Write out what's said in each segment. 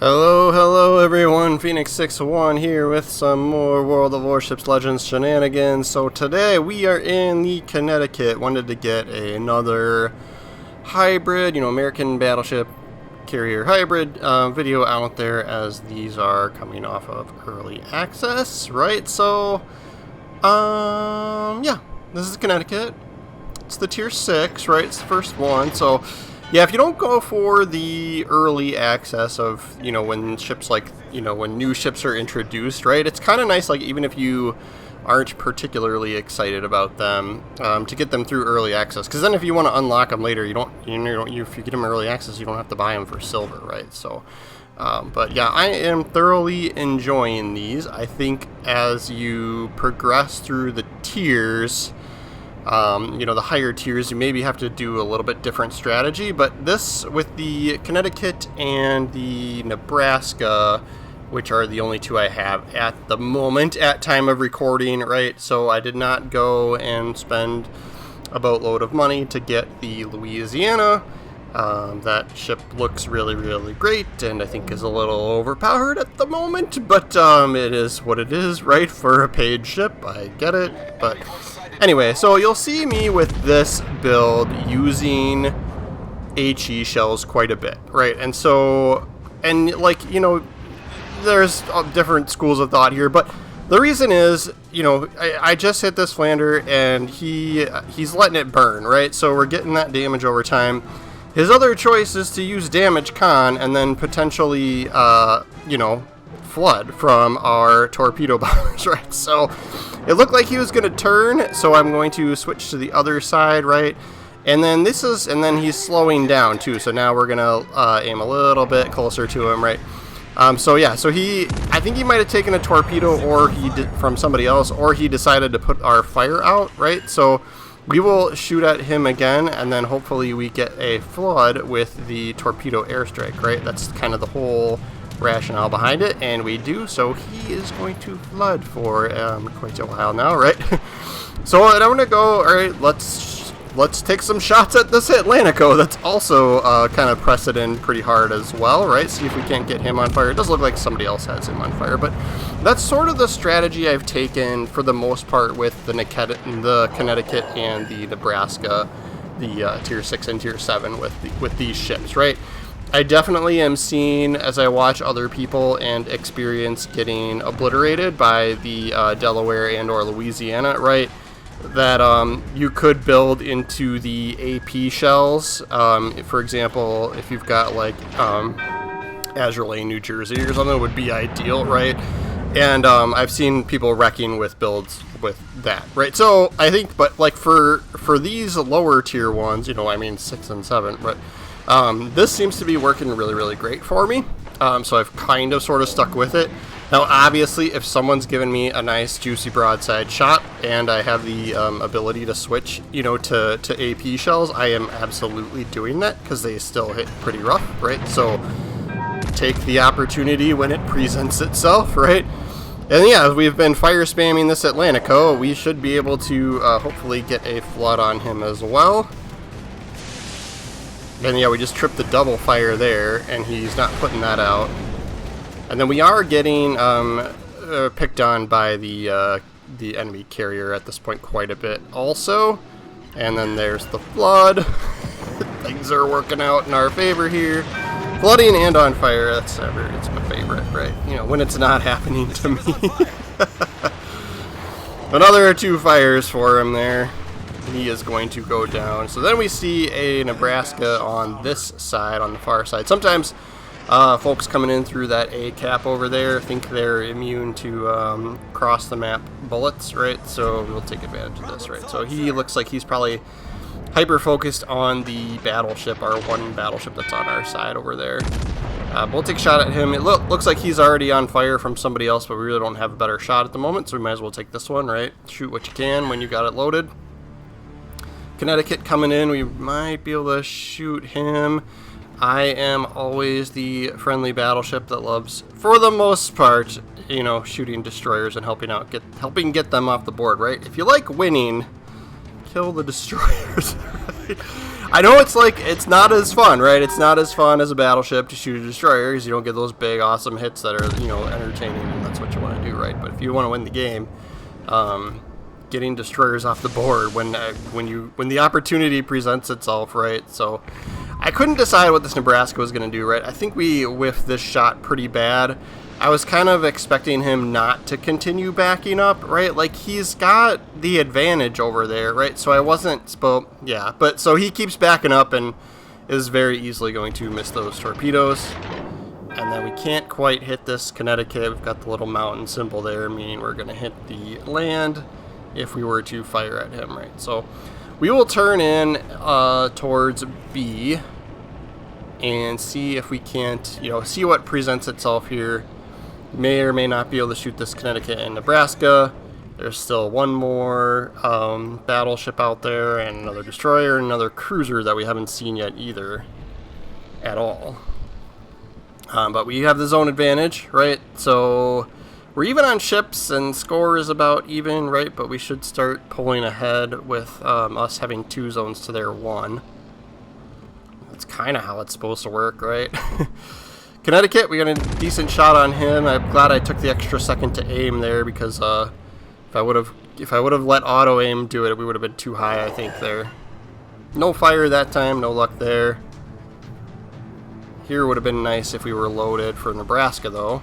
Hello everyone, Phoenix61 here with some more World of Warships Legends shenanigans. So today we are in the Connecticut. Wanted to get another hybrid, American battleship carrier hybrid video out there, as these are coming off of early access, right? So, yeah, this is Connecticut. It's the tier 6, right? It's the first one, so yeah, if you don't go for the early access of, when ships when new ships are introduced, right, it's kind of nice, like, even if you aren't particularly excited about them, to get them through early access, because then if you want to unlock them later, if you get them early access, you don't have to buy them for silver, right? So, but yeah, I am thoroughly enjoying these. I think as you progress through the tiers, the higher tiers, you maybe have to do a little bit different strategy, but this, with the Connecticut and the Nebraska, which are the only two I have at the moment at time of recording, right? So I did not go and spend a boatload of money to get the Louisiana. That ship looks really great, and I think is a little overpowered at the moment, but it is what it is, right? For a paid ship, I get it, but anyway, so you'll see me with this build using HE shells quite a bit, right? And so, there's different schools of thought here, but the reason is, I just hit this Flander and he's letting it burn, right? So we're getting that damage over time. His other choice is to use damage con and then potentially, flood from our torpedo bombers, right? So it looked like he was going to turn, so I'm going to switch to the other side, right? And then he's slowing down too, so now we're going to aim a little bit closer to him, right? I think he might have taken a torpedo, or he did from somebody else, or he decided to put our fire out, right? So we will shoot at him again, and then hopefully we get a flood with the torpedo airstrike, right? That's kind of the whole rationale behind it, and we do. So he is going to flood for quite a while now, right? So I'm going to go, all right, let's take some shots at this Atlantico. That's also kind of pressed in pretty hard as well, right? See if we can't get him on fire. It does look like somebody else has him on fire, but that's sort of the strategy I've taken for the most part with the Connecticut and the Nebraska, the tier 6 and tier 7 with these ships, right? I definitely am seeing, as I watch other people and experience getting obliterated by the Delaware and or Louisiana, right, that you could build into the AP shells. For example, if you've got like Azure Lane, New Jersey or something, would be ideal, right? And I've seen people wrecking with builds with that, right? So I think, but like for these lower tier ones, 6 and 7, but this seems to be working really great for me. So I've kind of sort of stuck with it. Now, obviously, if someone's given me a nice juicy broadside shot and I have the ability to switch, to AP shells, I am absolutely doing that, because they still hit pretty rough, right? So take the opportunity when it presents itself, right? And yeah, we've been fire spamming this Atlantico. We should be able to hopefully get a flood on him as well. And yeah, we just tripped the double fire there, and he's not putting that out. And then we are getting picked on by the enemy carrier at this point quite a bit also. And then there's the flood. Things are working out in our favor here. Flooding and on fire, it's my favorite, right? When it's not happening to me. Another 2 fires for him there. He is going to go down. So then we see a Nebraska on this side, on the far side. Sometimes folks coming in through that A cap over there think they're immune to cross the map bullets, right? So we'll take advantage of this, right? So he looks like he's probably hyper focused on the battleship, our one battleship that's on our side over there. We'll take a shot at him. It looks like he's already on fire from somebody else, but we really don't have a better shot at the moment, so we might as well take this one, right? Shoot what you can when you got it loaded. Connecticut coming in, we might be able to shoot him. I am always the friendly battleship that loves, for the most part, shooting destroyers and helping get them off the board, right? If you like winning, kill the destroyers. Right? I know it's like, it's not as fun, right? It's not as fun as a battleship to shoot a destroyer because you don't get those big, awesome hits that are, you know, entertaining, and that's what you want to do, right? But if you want to win the game, getting destroyers off the board when the opportunity presents itself, right? So I couldn't decide what this Nebraska was going to do, right? I think we whiffed this shot pretty bad. I was kind of expecting him not to continue backing up, right? Like, he's got the advantage over there, right? So I wasn't, yeah, but so he keeps backing up and is very easily going to miss those torpedoes. And then we can't quite hit this Connecticut. We've got the little mountain symbol there, meaning we're going to hit the land if we were to fire at him, right? So we will turn in towards B and see if we can't, you know, see what presents itself here. May or may not be able to shoot this Connecticut and Nebraska. There's still one more battleship out there, and another destroyer, and another cruiser that we haven't seen yet either at all. But we have the zone advantage, right? So we're even on ships, and score is about even, right? But we should start pulling ahead with us having 2 zones to their 1. That's kind of how it's supposed to work, right? Connecticut, we got a decent shot on him. I'm glad I took the extra second to aim there, because if I would have let auto aim do it, we would have been too high, I think, there. No fire that time, no luck there. Here would have been nice if we were loaded for Nebraska, though.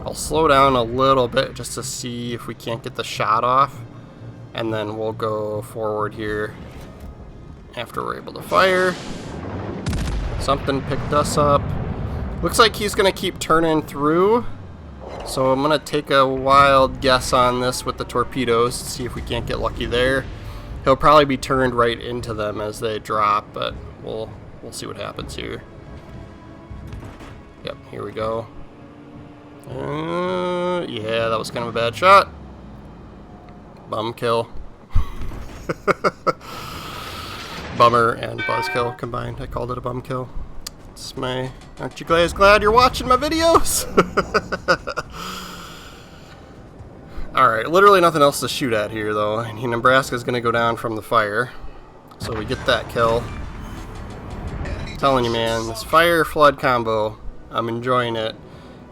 I'll slow down a little bit just to see if we can't get the shot off, and then we'll go forward here after we're able to fire. Something picked us up. Looks like he's going to keep turning through, so I'm going to take a wild guess on this with the torpedoes to see if we can't get lucky there. He'll probably be turned right into them as they drop, but we'll see what happens here. Yep, here we go. Yeah, that was kind of a bad shot. Bum kill. Bummer and buzzkill combined. I called it a bum kill. It's my... Aren't you guys glad you're watching my videos? Alright, literally nothing else to shoot at here, though. And Nebraska's going to go down from the fire. So we get that kill. I'm telling you, man, this fire-flood combo, I'm enjoying it.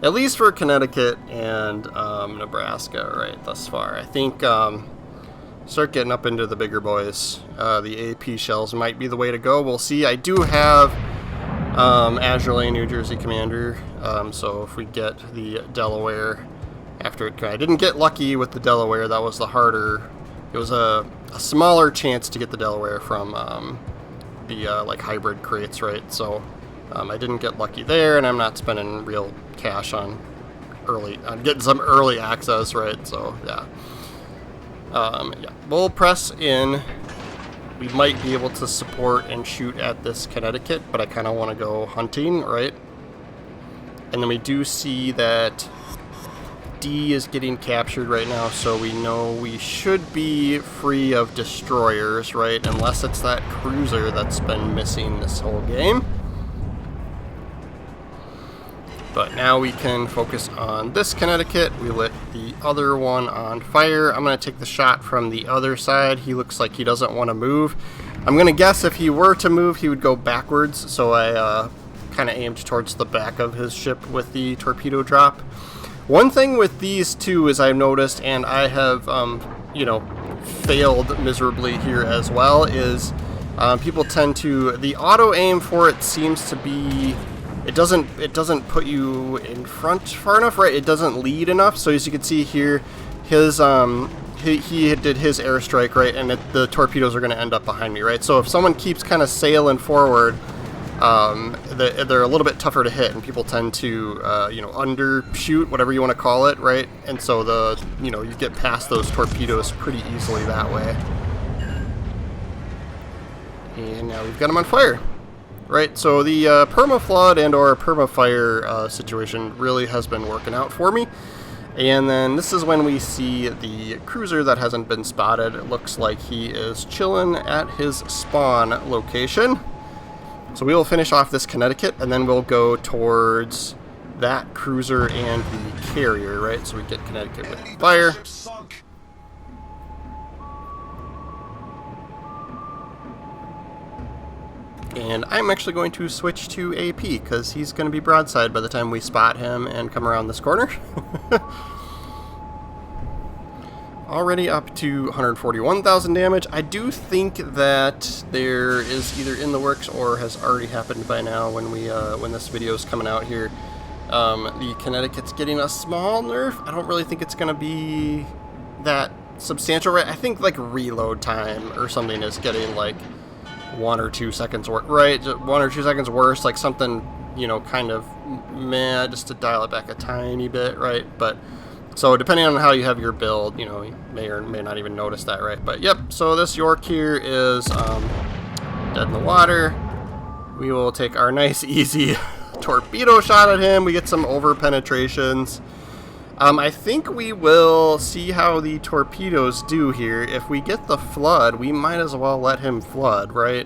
At least for Connecticut and Nebraska, right, thus far. I think... start getting up into the bigger boys. The AP shells might be the way to go. We'll see. I do have Azure Lane, New Jersey Commander, so if we get the Delaware after it... I didn't get lucky with the Delaware. That was the harder... It was a smaller chance to get the Delaware from the like hybrid crates, right? So I didn't get lucky there, and I'm not spending real cash on getting some early access, right? So, yeah. Yeah, we'll press in. We might be able to support and shoot at this Connecticut, but I kind of want to go hunting, right? And then we do see that D is getting captured right now, so we know we should be free of destroyers, right? Unless it's that cruiser that's been missing this whole game. But now we can focus on this Connecticut. We lit the other one on fire. I'm going to take the shot from the other side. He looks like he doesn't want to move. I'm going to guess if he were to move, he would go backwards. So I kind of aimed towards the back of his ship with the torpedo drop. One thing with these two is I've noticed, and I have, you know, failed miserably here as well, is people tend to... The auto aim for it seems to be... It doesn't put you in front far enough, right? It doesn't lead enough. So as you can see here, his he did his airstrike, right, and the torpedoes are going to end up behind me, right? So if someone keeps kind of sailing forward, they're a little bit tougher to hit, and people tend to you know, undershoot, whatever you want to call it, right? And so you know, you get past those torpedoes pretty easily that way. And now we've got them on fire. Right, so the perma-flood and or perma-fire situation really has been working out for me. And then this is when we see the cruiser that hasn't been spotted. It looks like he is chilling at his spawn location. So we will finish off this Connecticut, and then we'll go towards that cruiser and the carrier, right? So we get Connecticut with fire. And I'm actually going to switch to AP because he's going to be broadside by the time we spot him and come around this corner. Already up to 141,000 damage. I do think that there is either in the works or has already happened by now when this video is coming out here. The Connecticut's getting a small nerf. I don't really think it's going to be that substantial, right? I think like reload time or something is getting like 1 or 2 seconds worse, right? 1 or 2 seconds worse, like something, you know, kind of meh, just to dial it back a tiny bit, right? But so depending on how you have your build, you know, you may or may not even notice that, right? But yep, so this York here is dead in the water. We will take our nice easy torpedo shot at him. We get some over penetrations. I think we will see how the torpedoes do here. If we get the flood, we might as well let him flood, right?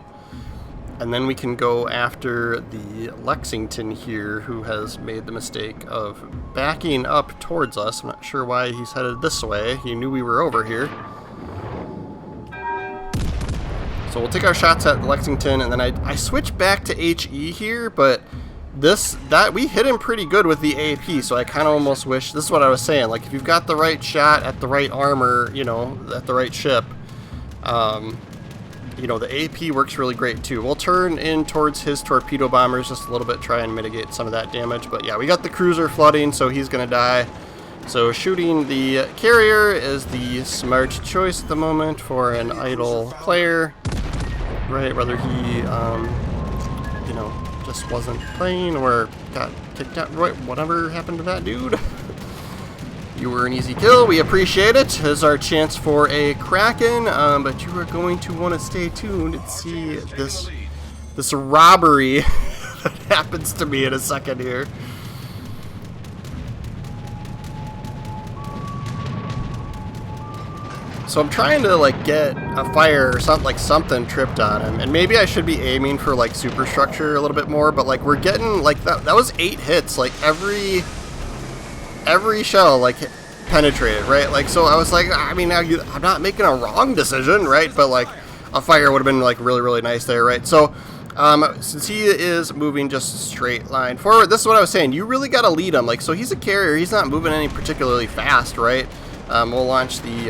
And then we can go after the Lexington here, who has made the mistake of backing up towards us. I'm not sure why he's headed this way. He knew we were over here. So we'll take our shots at Lexington, and then I switch back to HE here, but we hit him pretty good with the AP, so I kind of almost wish, this is what I was saying, like if you've got the right shot at the right armor, you know, at the right ship, you know, the AP works really great too. We'll turn in towards his torpedo bombers just a little bit, try and mitigate some of that damage, but yeah, we got the cruiser flooding, so he's gonna die. So shooting the carrier is the smart choice at the moment for an idle player, right? Whether he, you know, just wasn't playing or got kicked out, right? Whatever happened to that dude. You were an easy kill. We appreciate it. Here's our chance for a Kraken, but you are going to want to stay tuned and see this robbery that happens to me in a second here. So I'm trying to like get a fire or something, like something tripped on him, and maybe I should be aiming for like superstructure a little bit more, but like we're getting like that was 8 hits, like every shell like penetrated, right? Like, so I was like, I mean, I'm not making a wrong decision, right? But like a fire would have been like really nice there, right? So since he is moving just a straight line forward, this is what I was saying, you really got to lead him. Like, so he's a carrier, he's not moving any particularly fast, right? We'll launch the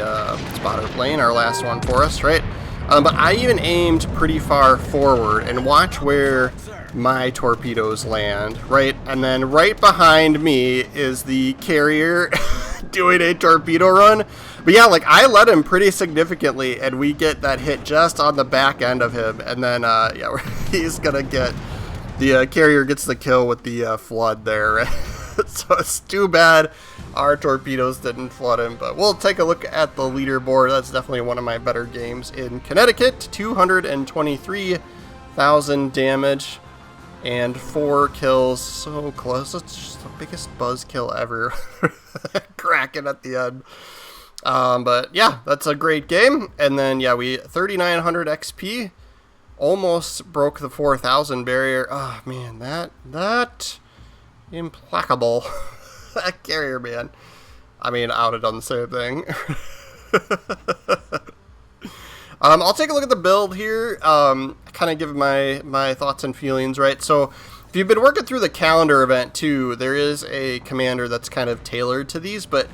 spotter plane, our last one for us, right? But I even aimed pretty far forward, and watch where my torpedoes land, right? And then right behind me is the carrier doing a torpedo run. But yeah, like I led him pretty significantly, and we get that hit just on the back end of him, and then yeah, he's gonna get the carrier gets the kill with the flood there, right? So it's too bad our torpedoes didn't flood him, but we'll take a look at the leaderboard. That's definitely one of my better games in Connecticut. 223,000 damage and 4 kills. So close. It's just the biggest buzz kill ever. Cracking at the end. But yeah, that's a great game. And then yeah, we 3,900 XP. Almost broke the 4,000 barrier. Oh man, that implacable. That carrier, man. I mean, I would have done the same thing. I'll take a look at the build here. Kind of give my thoughts and feelings, right? So if you've been working through the calendar event too, there is a commander that's kind of tailored to these, but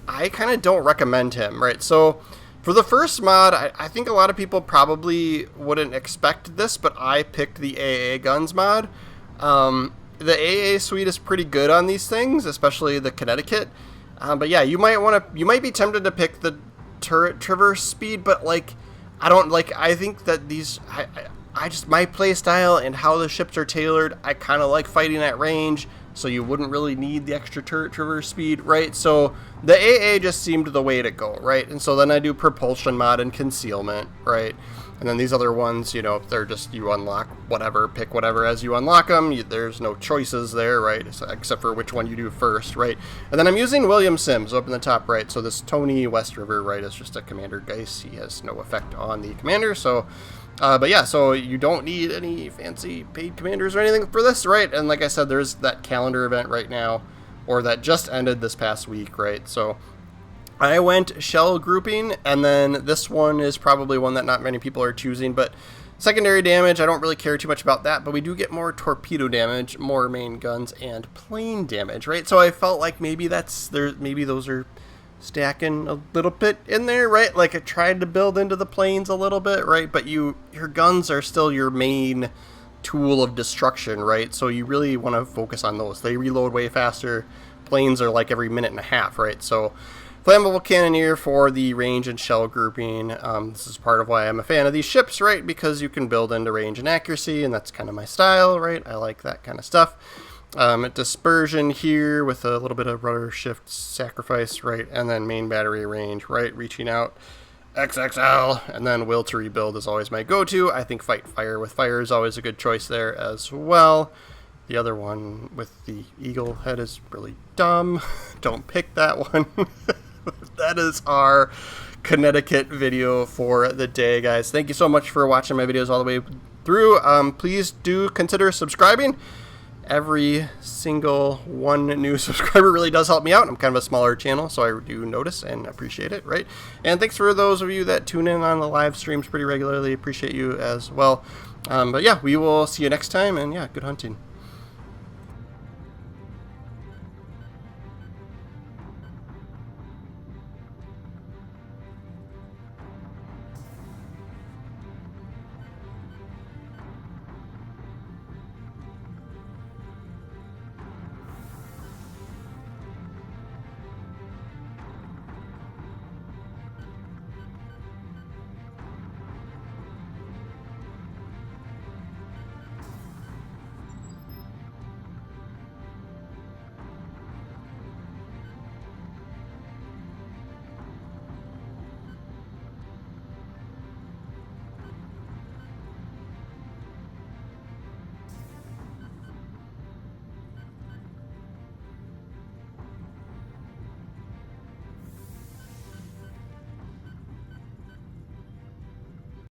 I kind of don't recommend him, right? So for the first mod, I think a lot of people probably wouldn't expect this, but I picked the AA Guns mod. The AA suite is pretty good on these things, especially the Connecticut. But yeah, you might be tempted to pick the turret traverse speed, but like, I think that these, I just, my play style and how the ships are tailored, I kind of like fighting at range, so you wouldn't really need the extra turret traverse speed, right? So the AA just seemed the way to go, right? And so then I do propulsion mod and concealment, right? And then these other ones, you know, they're just, you unlock whatever, pick whatever as you unlock them. There's no choices there, right? Except for which one you do first, right? And then I'm using William Sims up in the top right. So this Tony West River, right, is just a Commander Geist. He has no effect on the commander. So, but yeah, so you don't need any fancy paid commanders or anything for this, right? And like I said, there's that calendar event right now, or that just ended this past week, right? So I went shell grouping, and then this one is probably one that not many people are choosing, but Secondary damage, I don't really care too much about that, but we do get more torpedo damage, more main guns, and plane damage, right? So I felt like maybe maybe those are stacking a little bit in there, right? Like I tried to build into the planes a little bit, right? But your guns are still your main tool of destruction, right? So you really want to focus on those. They reload way faster. Planes are like every minute and a half, right? So flammable cannoneer for the range and shell grouping. This is part of why I'm a fan of these ships, right? Because you can build into range and accuracy, and that's kind of my style, right? I like that kind of stuff. Dispersion here with a little bit of rudder shift sacrifice, right? And then main battery range, right? Reaching out. XXL, and then will to rebuild is always my go-to. I think fight fire with fire is always a good choice there as well. The other one with the eagle head is really dumb. Don't pick that one. That is our Connecticut video for the day, guys. Thank you so much for watching my videos all the way through. Please do consider subscribing. Every single one new subscriber really does help me out. I'm kind of a smaller channel, so I do notice and appreciate it, right? And thanks for those of you that tune in on the live streams pretty regularly. Appreciate you as well. But yeah, we will see you next time, and yeah, good hunting.